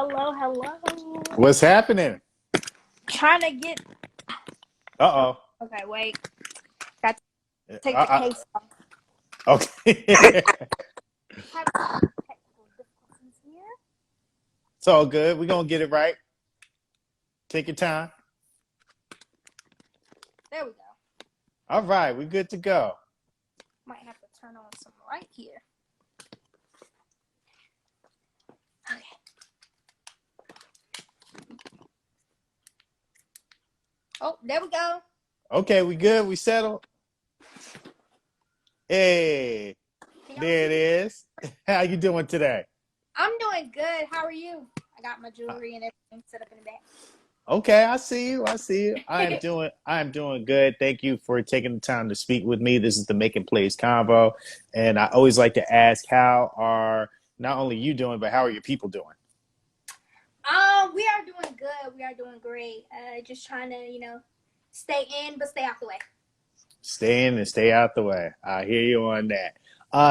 Hello, hello. What's happening? Trying to get. Uh-oh. Okay, wait. Got to take the Uh, case off. okay. Have some technical difficulties here. It's all good. We're going to get it right. Take your time. There we go. All right. We're good to go. Might have to turn on some light here. Okay. Oh, there we go. Okay, we good. We settled. Hey, there it is. How you doing today? I'm doing good. How are you? I got my jewelry and everything set up in the back. Okay, I see you. I see you. I am doing good. Thank you for taking the time to speak with me. This is the Making Plays Convo. And I always like to ask, how are not only you doing, but how are your people doing? We are doing good. We are doing great. Just trying to, stay in, but stay out the way. Stay in and stay out the way. I hear you on that.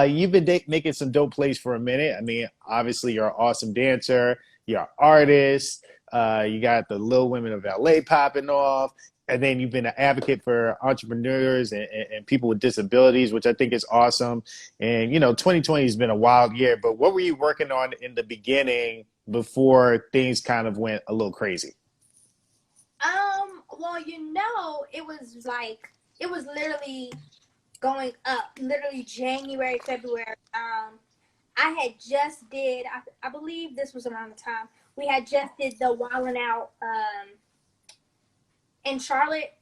You've been making some dope plays for a minute. I mean, obviously, you're an awesome dancer. You're an artist. You got the Little Women of L.A. popping off. And then you've been an advocate for entrepreneurs and people with disabilities, which I think is awesome. And, 2020 has been a wild year. But what were you working on in the beginning before things kind of went a little crazy? Well, it was literally going up, literally January, February. I had just I believe this was around the time we had just did the Wildin' Out in Charlotte.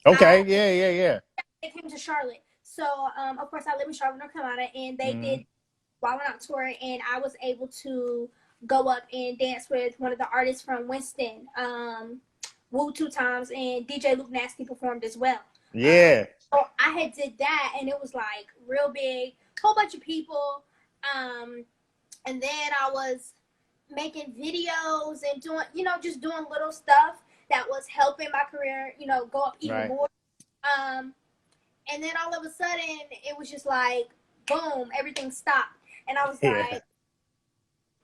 Okay, yeah. They came to Charlotte. So, of course, I live in Charlotte, North Carolina, and they did Wildin' Out tour, and I was able to go up and dance with one of the artists from Winston, Woo 2 times, and DJ Luke Nasty performed as well. Yeah. So I had did that, and it was like real big, whole bunch of people. And then I was making videos and doing, just doing little stuff that was helping my career, go up even more. And then all of a sudden, it was just like, boom, everything stopped. And I was like,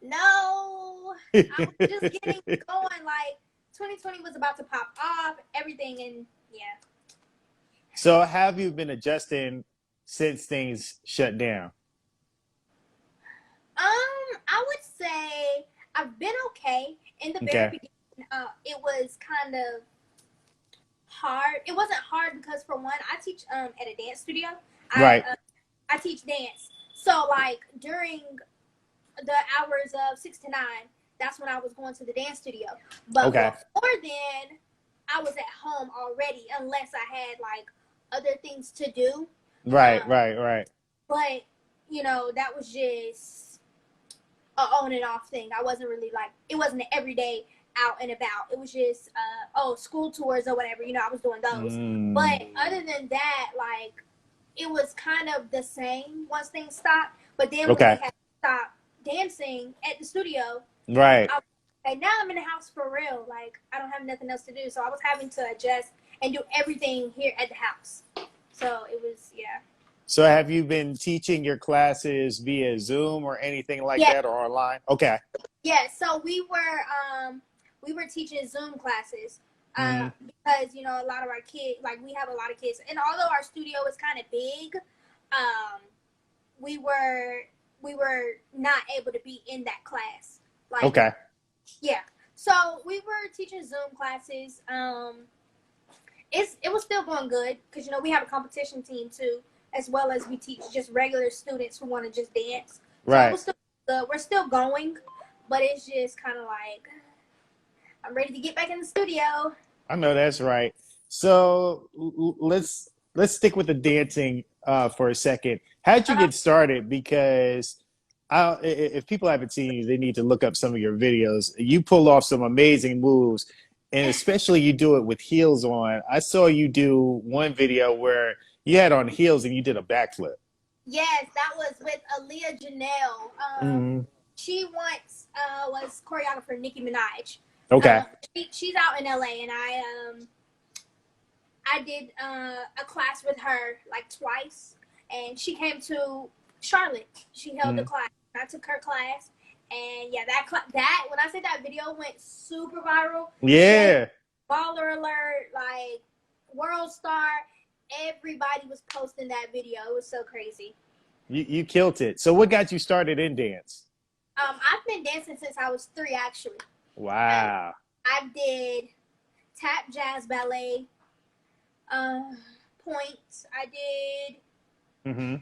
no, I was just getting going. Like, 2020 was about to pop off, everything, and yeah. So have you been adjusting since things shut down? I would say I've been okay. In the very beginning, it was kind of hard. It wasn't hard because, for one, I teach at a dance studio. I teach dance. So, like, during the hours of 6 to 9, that's when I was going to the dance studio. But before then, I was at home already, unless I had, like, other things to do. Right. But, that was just an on and off thing. I wasn't really like, it wasn't an everyday out and about. It was just, school tours or whatever. I was doing those. But other than that, like, it was kind of the same once things stopped. But then when we had to stop dancing at the studio, and now I'm in the house for real. Like, I don't have nothing else to do. So I was having to adjust and do everything here at the house. So it was, yeah. So have you been teaching your classes via Zoom or anything like that, or online? Okay. Yeah, so we were teaching Zoom classes because, a lot of our kids, like, we have a lot of kids. And although our studio is kind of big, we were not able to be in that class. Like, yeah. So we were teaching Zoom classes. It was still going good because, we have a competition team too, as well as we teach just regular students who want to just dance. So it was still good. We're still going, but it's just kind of like, I'm ready to get back in the studio. I know that's right. So let's stick with the dancing for a second. How'd you get started? Because if people haven't seen you, they need to look up some of your videos. You pull off some amazing moves, and especially you do it with heels on. I saw you do one video where you had on heels and you did a backflip. Yes, that was with Aaliyah Janelle. She once was choreographer Nicki Minaj. Okay. She's out in LA, and I did a class with her like twice, and she came to Charlotte. She held the class. I took her class, And yeah, that when I say that video went super viral, Shay, Yeah. baller alert, like world star, everybody was posting that video. It was so crazy. You killed it. So what got you started in dance? I've been dancing since I was 3, actually. Um, Wow. I did tap, jazz, ballet, uh, points. Mm-hmm.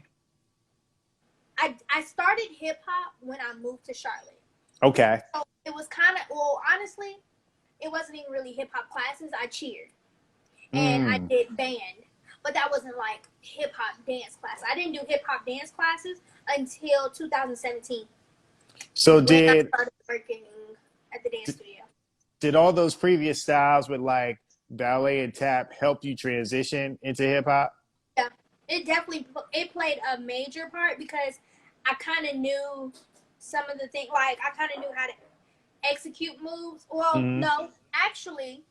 I started hip hop when I moved to Charlotte. Okay. So it was kind of, well, honestly, it wasn't even really hip hop classes. I cheered and I Mm. did band, but that wasn't like hip hop dance class. I didn't do hip hop dance classes until 2017 So when I started working at the dance studio. did all those previous styles with like ballet and tap help you transition into hip hop? Yeah, it definitely it played a major part because I kind of knew some of the things. Like I kind of knew how to execute moves. Well, Mm-hmm. no, actually,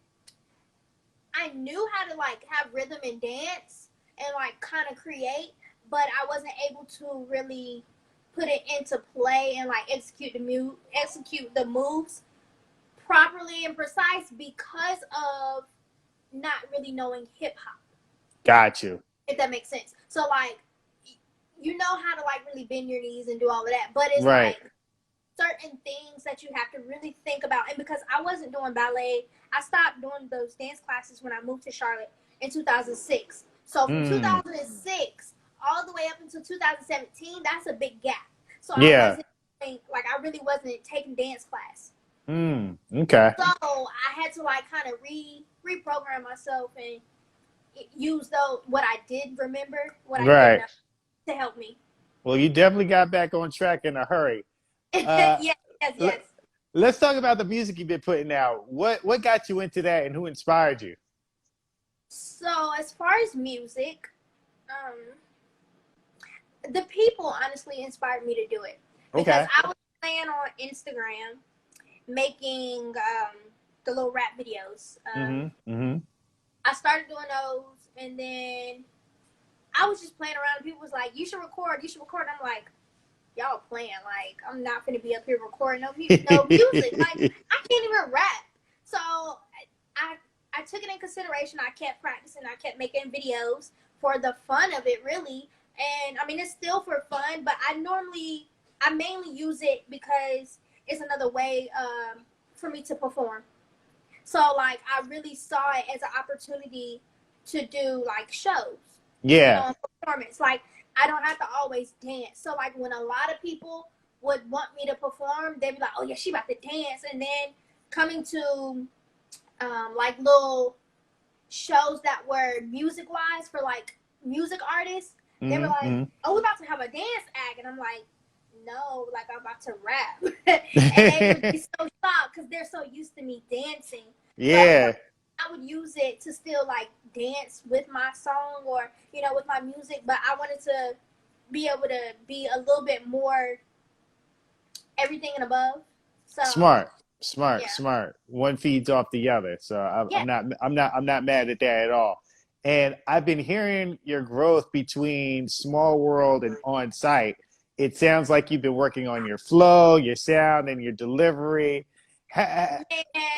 I knew how to like have rhythm and dance and like kind of create, but I wasn't able to really put it into play and like execute the moves properly and precise because of not really knowing hip hop. Got you. If that makes sense. So like you know how to like really bend your knees and do all of that, but it's Right. like certain things that you have to really think about. And because I wasn't doing ballet, I stopped doing those dance classes when I moved to Charlotte in 2006. So from Mm. 2006 all the way up until 2017, that's a big gap. So I Yeah. wasn't like I really wasn't taking dance class. Mm. Okay. So I had to like kind of reprogram myself and use though what I did remember, what I did Right. know to help me. Well, you definitely got back on track in a hurry. Uh, Yes, yes, let, yes. let's talk about the music you've been putting out. What got you into that, and who inspired you? So as far as music, um, the people honestly inspired me to do it because Okay. I was playing on Instagram making the little rap videos. Mm-hmm. Mm-hmm. I started doing those, and then I was just playing around. And people was like, "You should record. You should record." And I'm like, "Y'all playing? Like, I'm not gonna be up here recording no music. Like, I can't even rap." So I I took it in consideration. I kept practicing. I kept making videos for the fun of it, really. And I mean, it's still for fun, but I mainly use it because it's another way for me to perform. So like, I really saw it as an opportunity to do like shows, Yeah. performance. Like, I don't have to always dance. So like, when a lot of people would want me to perform, they'd be like, "Oh yeah, she about to dance," and then coming to like little shows that were music wise for like music artists, they were like, Mm-hmm. "Oh, we're about to have a dance act," and I'm like, "No, like I'm about to rap," and they would be so shocked because they're so used to me dancing. So of course Yeah. I would use it to still like dance with my song or with my music, but I wanted to be able to be a little bit more everything and above. So Smart. Smart. yeah, Smart. One feeds off the other. So yeah, I'm not mad at that at all. And I've been hearing your growth between small world and on site. It sounds like you've been working on your flow, your sound, and your delivery. and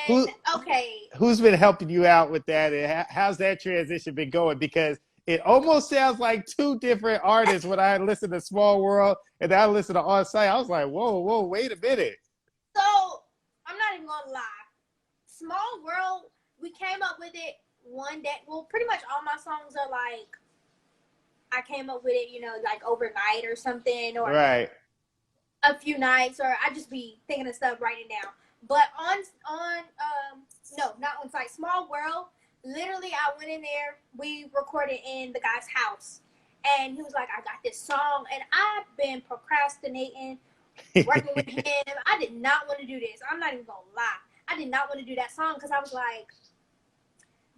Who okay. who's been helping you out with that, and how's that transition been going? Because it almost sounds like two different artists when I listen to Small World and then I listen to On Site. I was like, whoa, wait a minute. So I'm not even gonna lie. Small World, we came up with it one day. Well, pretty much all my songs are like I came up with it, like overnight or something, or Right. a few nights, or I just be thinking of stuff, writing down. But no, not on site. Small World. Literally, I went in there. We recorded in the guy's house, and he was like, "I got this song," and I've been procrastinating working with him. I did not want to do this. I'm not even gonna lie. I did not want to do that song because I was like,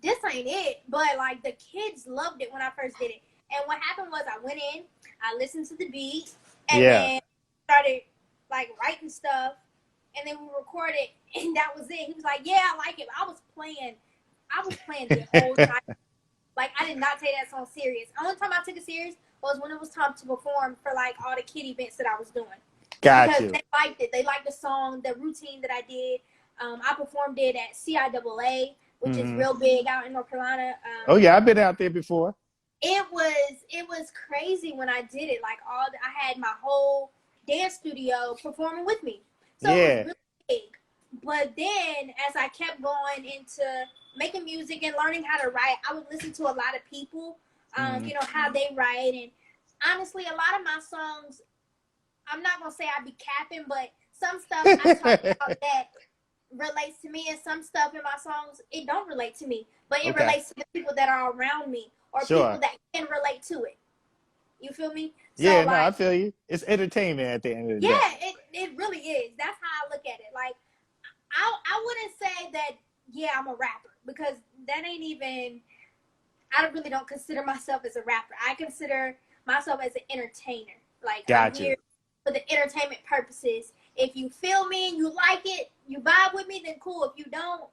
this ain't it. But like the kids loved it when I first did it. And what happened was I went in, I listened to the beat, and Yeah. then started like writing stuff, and then we recorded, and that was it. He was like, "Yeah, I like it." I was playing the whole time. Like I did not take that song serious. The only time I took it serious was when it was time to perform for like all the kid events that I was doing. Got because you. they liked it. They liked the song, the routine that I did. I performed it at CIAA, which is Hmm. real big out in North Carolina. Oh yeah, I've been out there before. It was crazy when I did it. Like I had my whole dance studio performing with me, so it was Yeah. really big. But then as I kept going into making music and learning how to write, I would listen to a lot of people, Hmm. how they write, and honestly, a lot of my songs, I'm not gonna say I be capping, but some stuff I talk about that relates to me, and some stuff in my songs it don't relate to me, but it Okay. relates to the people that are around me or people Sure. that can relate to it. You feel me? So Yeah, no, I like, feel you. It's entertainment at the end of the day. yeah, it really is. That's how I look at it. Like, I wouldn't say that, yeah, I'm a rapper, because that ain't even. I really don't consider myself as a rapper. I consider myself as an entertainer. Like, I'm Got here you. for the entertainment purposes. If you feel me and you like it, you vibe with me, then cool. If you don't,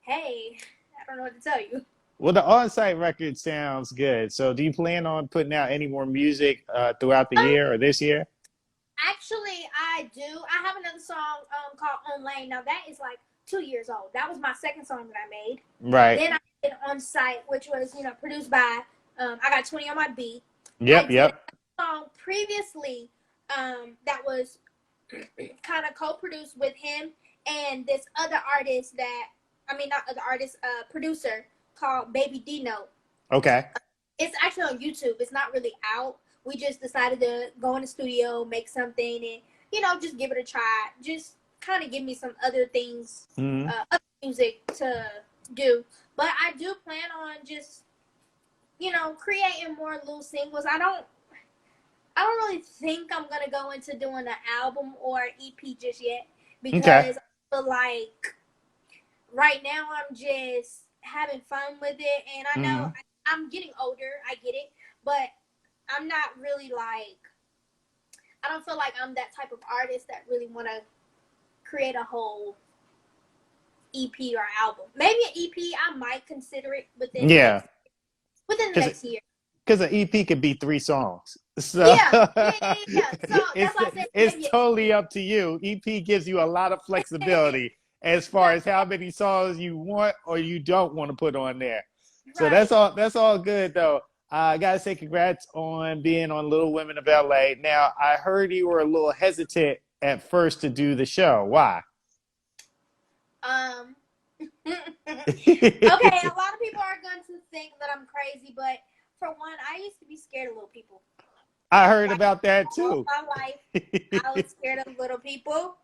hey, I don't know what to tell you. Well, the on-site record sounds good. So, do you plan on putting out any more music throughout the Um, year or this year? Actually, I do. I have another song called On Lane. Now that is like 2 years old. That was my second song that I made. Right. Then I did On Site, which was produced by I got 20 on my beat. I Yep. did Yep. a song previously that was kind of co-produced with him and this other artist that I mean not other artist, producer called Baby Dino. Okay. It's actually on YouTube. It's not really out. We just decided to go in the studio, make something, and just give it a try. Just kind of give me some other things, Hmm. other music to do. But I do plan on just creating more little singles. I don't really think I'm gonna go into doing an album or EP just yet, Okay. because I feel like right now I'm just having fun with it, and I know Hmm. I'm getting older. I get it, but I'm not really like, I don't feel like I'm that type of artist that really want to create a whole EP or album. Maybe an EP, I might consider it Yeah. within the Because next year. because an EP could be 3 songs. So Yeah, yeah, yeah, yeah. So that's it's why I said it's maybe totally up to you. EP gives you a lot of flexibility as far no, as how many songs you want or you don't want to put on there. So right. that's all good though. I gotta say congrats on being on Little Women of LA. Now I heard you were a little hesitant at first to do the show. Why? Um. Okay, a lot of people are going to think that I'm crazy, but for one, I used to be scared of little people. I heard Like, about that all too. my life, I was scared of little people.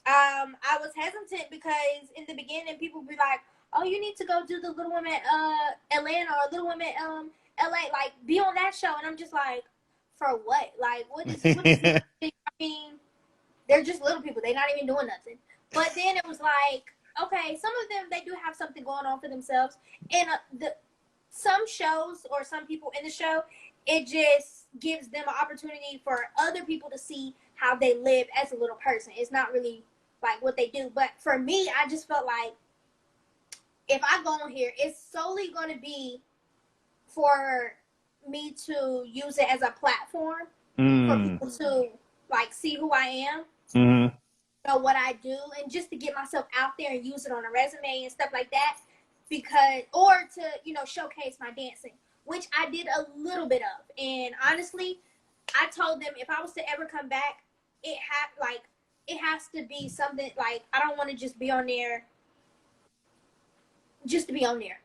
I was hesitant because in the beginning, people would be like, "Oh, you need to go do the Little Women Atlanta or Little Women LA, like be on that show," and I'm just like, "For what? Like, what is this? I mean, they're just little people. They're not even doing nothing." But then it was like, okay, some of them, they do have something going on for themselves, and the some shows or some people in the show, it just gives them an opportunity for other people to see how they live as a little person. It's not really like what they do. But for me, I just felt like if I go on here, it's solely going to be for me to use it as a platform for Mm. people to like see who I am, Hmm. know what I do, and just to get myself out there and use it on a resume and stuff like that. Because, or to, showcase my dancing, which I did a little bit of. And honestly, I told them if I was to ever come back, it has to be something like, I don't want to just be on there just to be on there.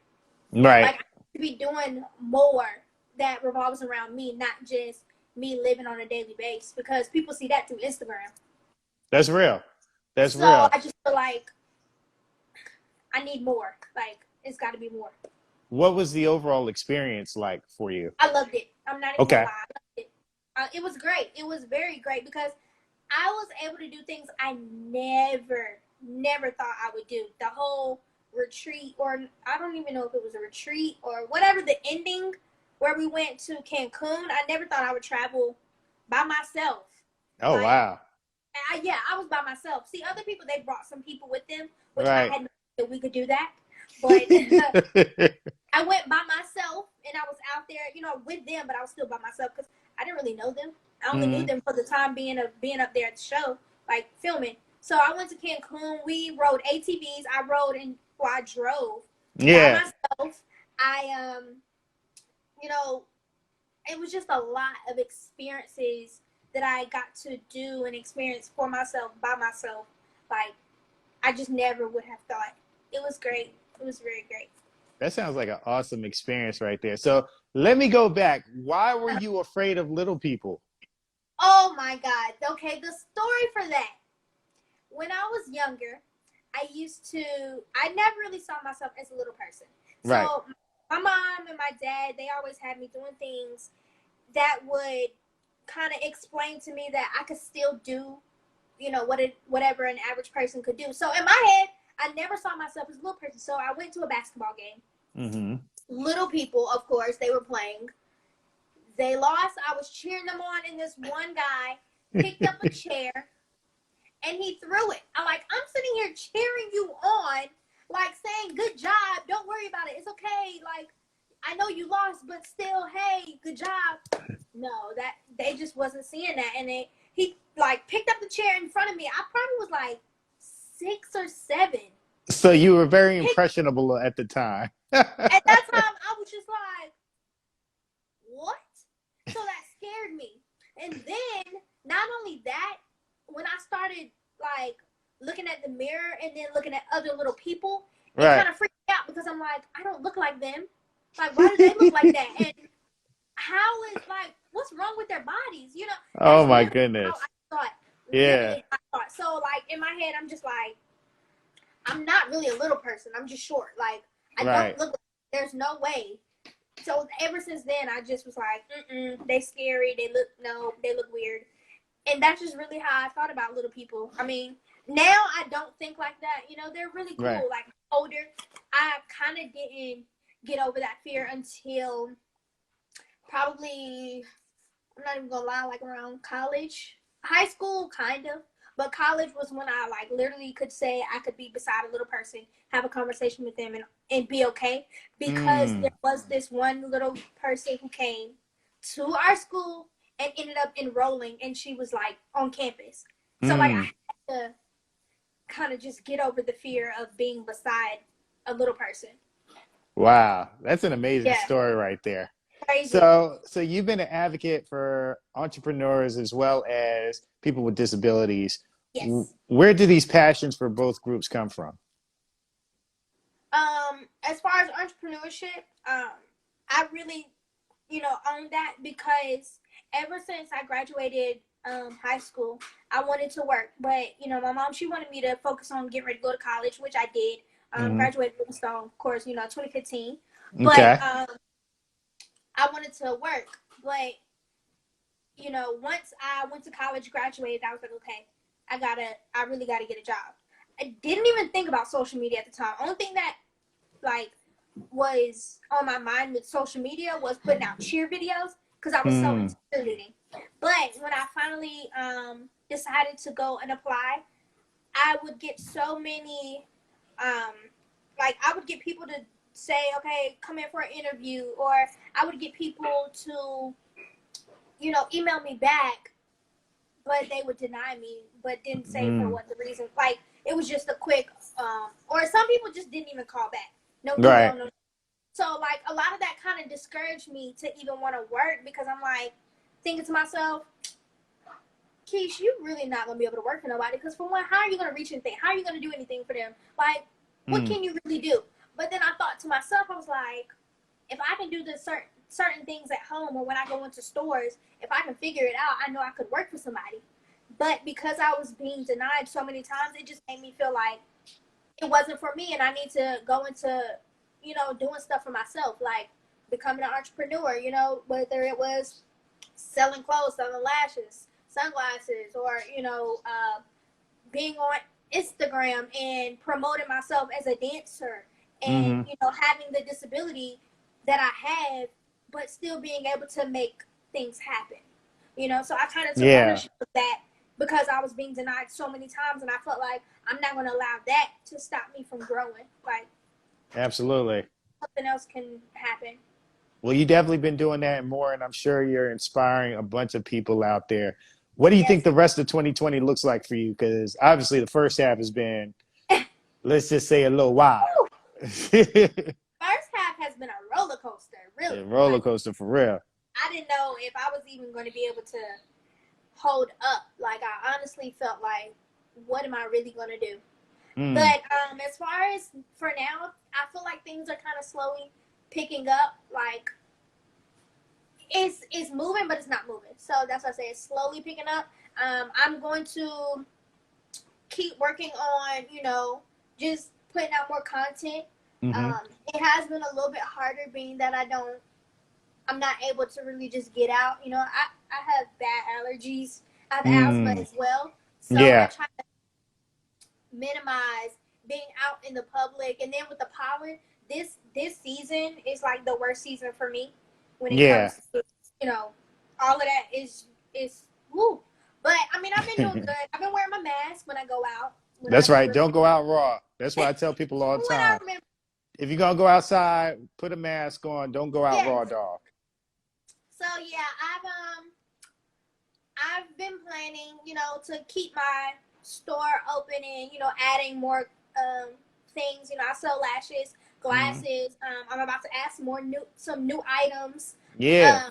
Right. Like, I have to be doing more that revolves around me, not just me living on a daily basis, because people see that through Instagram. That's real. That's So real. I just feel like I need more. Like, it's got to be more. What was the overall experience like for you? I loved it. I'm not even gonna Okay. lie. I loved it. It was great. It was very great because I was able to do things I never thought I would do. The whole retreat, or I don't even know if it was a retreat or whatever, the ending where we went to Cancun, I never thought I would travel by myself. Oh Like, wow. yeah, I was by myself. See, other people, they brought some people with them, which I Right. had no idea we could do that. But I went by myself, and I was out there, with them, but I was still by myself because I didn't really know them. I only knew Mm-hmm. them for the time being up there at the show, like filming. So I went to Cancun. We rode ATVs. I drove by Yeah. myself. I you know, it was just a lot of experiences that I got to do and experience for myself by myself. Like I just never would have thought. It was great. It was very great. That sounds like an awesome experience right there. So let me go back. Why were you afraid of little people? Oh my God. Okay, the story for that. When I was younger, I never really saw myself as a little person. Right. So my mom and my dad, they always had me doing things that would kind of explain to me that I could still do, whatever an average person could do. So in my head, I never saw myself as a little person. So I went to a basketball game. Mm-hmm. Little people, of course, they were playing. They lost. I was cheering them on, and this one guy picked up a chair and he threw it. I'm sitting here cheering you on, like saying, "Good job. Don't worry about it. It's okay. Like, I know you lost, but still, hey, good job." No, that they just wasn't seeing that, and he like picked up the chair in front of me. I probably was like 6 or 7. So you were very Picked impressionable at the time. at that time, I was just like, "What?" So that scared me. And then, not only that, when I started like looking at the mirror and then looking at other little people, it Right. kind of freaked me out because I'm like, I don't look like them. Like, why do they look like that? And how is like, what's wrong with their bodies? Oh That's my literally how goodness. I thought. Yeah. Literally, I thought. So, like, in my head, I'm just like, I'm not really a little person. I'm just short. Like, I don't Right. look like, there's no way. So ever since then, I just was like, they scary. They look no, they look weird, and that's just really how I thought about little people. I mean, now I don't think like that. They're really Right. cool. Like older, I kind of didn't get over that fear until probably, I'm not even gonna lie, like around college, high school, kind of. But college was when I like literally could say I could be beside a little person, have a conversation with them, and be okay. Because Mm. there was this one little person who came to our school and ended up enrolling, and she was like on campus. So like I Mm. had to kind of just get over the fear of being beside a little person. Wow. That's an amazing Yeah, story right there. crazy. So you've been an advocate for entrepreneurs as well as people with disabilities. Yes. Where do these passions for both groups come from? As far as entrepreneurship, I really, own that because ever since I graduated high school, I wanted to work. But, my mom, she wanted me to focus on getting ready to go to college, which I did. Hmm. Graduated with a stone, of course, 2015. But Okay. I wanted to work. But, once I went to college, graduated, I was like, okay, I really gotta get a job. I didn't even think about social media at the time. Only thing that like was on my mind with social media was putting out cheer videos because I was so Mm. into cheerleading. But when I finally decided to go and apply, I would get so many, um, I would get people to say, okay, come in for an interview, or I would get people to, email me back, but they would deny me, but didn't say for Mm. what the reason. Like, it was just a quick, or some people just didn't even call back. No email, Right. no. So, like, a lot of that kind of discouraged me to even want to work because I'm like, thinking to myself, Keish, you really not going to be able to work for nobody because, for one, how are you going to reach anything? How are you going to do anything for them? Like, what Mm. can you really do? But then I thought to myself, I was like, if I can do the certain things at home or when I go into stores, if I can figure it out, I know I could work for somebody. But because I was being denied so many times, it just made me feel like it wasn't for me, and I need to go into, doing stuff for myself, like becoming an entrepreneur. Whether it was selling clothes, selling lashes, sunglasses, or being on Instagram and promoting myself as a dancer, and Hmm. having the disability that I have, but still being able to make things happen. So I kind of took Yeah. ownership of that because I was being denied so many times, and I felt like I'm not going to allow that to stop me from growing. Like, Absolutely. something else can happen. Well, you definitely been doing that and more, and I'm sure you're inspiring a bunch of people out there. What do you think Yes. the rest of 2020 looks like for you? Because obviously the first half has been, let's just say, a little wild. Woo! A First half has been a roller coaster, really. roller Like coaster for real. I didn't know if I was even going to be able to hold up. Like I honestly felt like, what am I really going to do? Mm, But as far as for now, I feel like things are kind of slowly picking up. Like it's moving, but it's not moving. So that's why I say it's slowly picking up. I'm going to keep working on, just putting out more content. hmm It has been a little bit harder being that I'm not able to really just get out. I have bad allergies. I have asthma mm, as well. So I yeah, try to minimize being out in the public. And then with the pollen, this season is like the worst season for me when it yeah. comes to, you know, all of that is woo. But I mean, I've been doing good. I've been wearing my mask when I go out. When I That's do right. remember, Don't go out raw. That's what I tell people all the when I time. remember, If you're gonna go outside, put a mask on. Don't go out raw, yes. dog. So yeah, I've been planning, to keep my store open and adding more things. I sell lashes, Hmm glasses. I'm about to add some new items. Yeah. Um,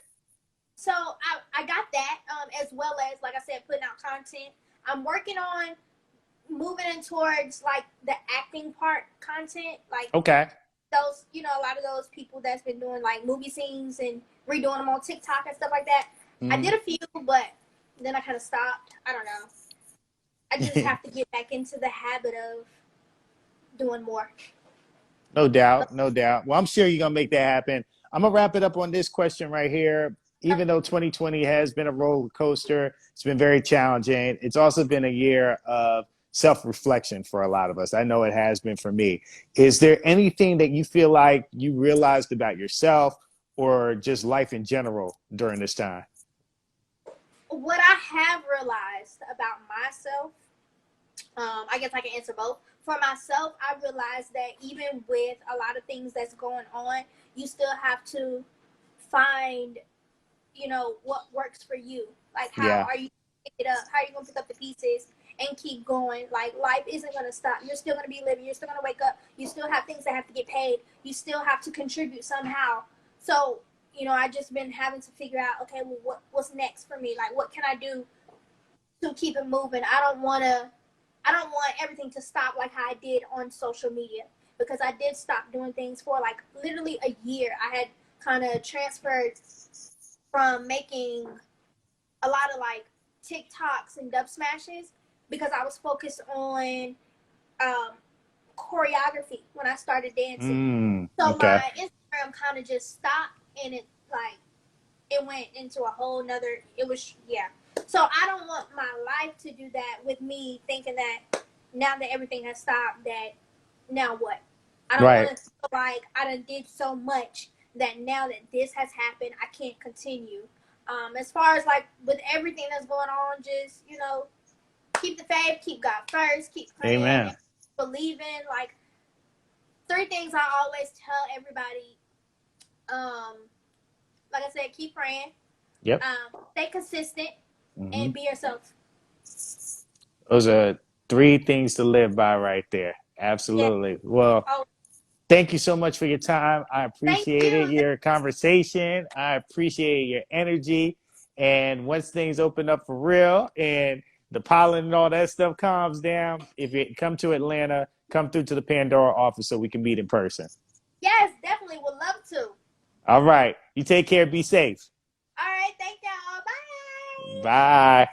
so I got that as well as like I said, putting out content. I'm working on moving in towards like the acting part content, like Okay. those, a lot of those people that's been doing like movie scenes and redoing them on TikTok and stuff like that. I hmm did a few, but then I kind of stopped. I don't know. I just have to get back into the habit of doing more. No doubt, no doubt. Well, I'm sure you're gonna make that happen. I'm gonna wrap it up on this question right here. Even though 2020 has been a roller coaster, it's been very challenging. It's also been a year of self-reflection for a lot of us. I know it has been for me. Is there anything that you feel like you realized about yourself or just life in general during this time? What I have realized about myself, I guess I can answer both. For myself, I realized that even with a lot of things that's going on, you still have to find, what works for you. Like, how Yeah, are you gonna pick it up? How are you going to pick up the pieces and keep going? Like, life isn't going to stop. You're still going to be living. You're still going to wake up. You still have things that have to get paid. You still have to contribute somehow. So, I just been having to figure out, okay, well, what's next for me? Like, what can I do to keep it moving? I don't want everything to stop like how I did on social media, because I did stop doing things for like literally a year. I had kind of transferred from making a lot of like TikToks and dub smashes because I was focused on um, choreography when I started dancing. So okay. my Instagram kind of just stopped, and it went into a whole nother. It was, yeah. So I don't want my life to do that with me thinking that now that everything has stopped, that now what? I don't want Right. to feel like I done did so much that now that this has happened, I can't continue. As far as like with everything that's going on, just keep the faith, keep God first, keep praying, and Amen. believing. Like three things I always tell everybody. Um, like I said, keep praying, Yep. stay consistent, hmm and be yourself. Those are three things to live by right there. Yeah. Absolutely. Well, Oh, thank you so much for your time. I thank you. appreciated your conversation. I appreciate your energy. And once things open up for real and the pollen and all that stuff calms down, if you come to Atlanta, come through to the Pandora office so we can meet in person. Yes, definitely would love to. All right. You take care. Be safe. All right. Thank y'all. Bye. Bye.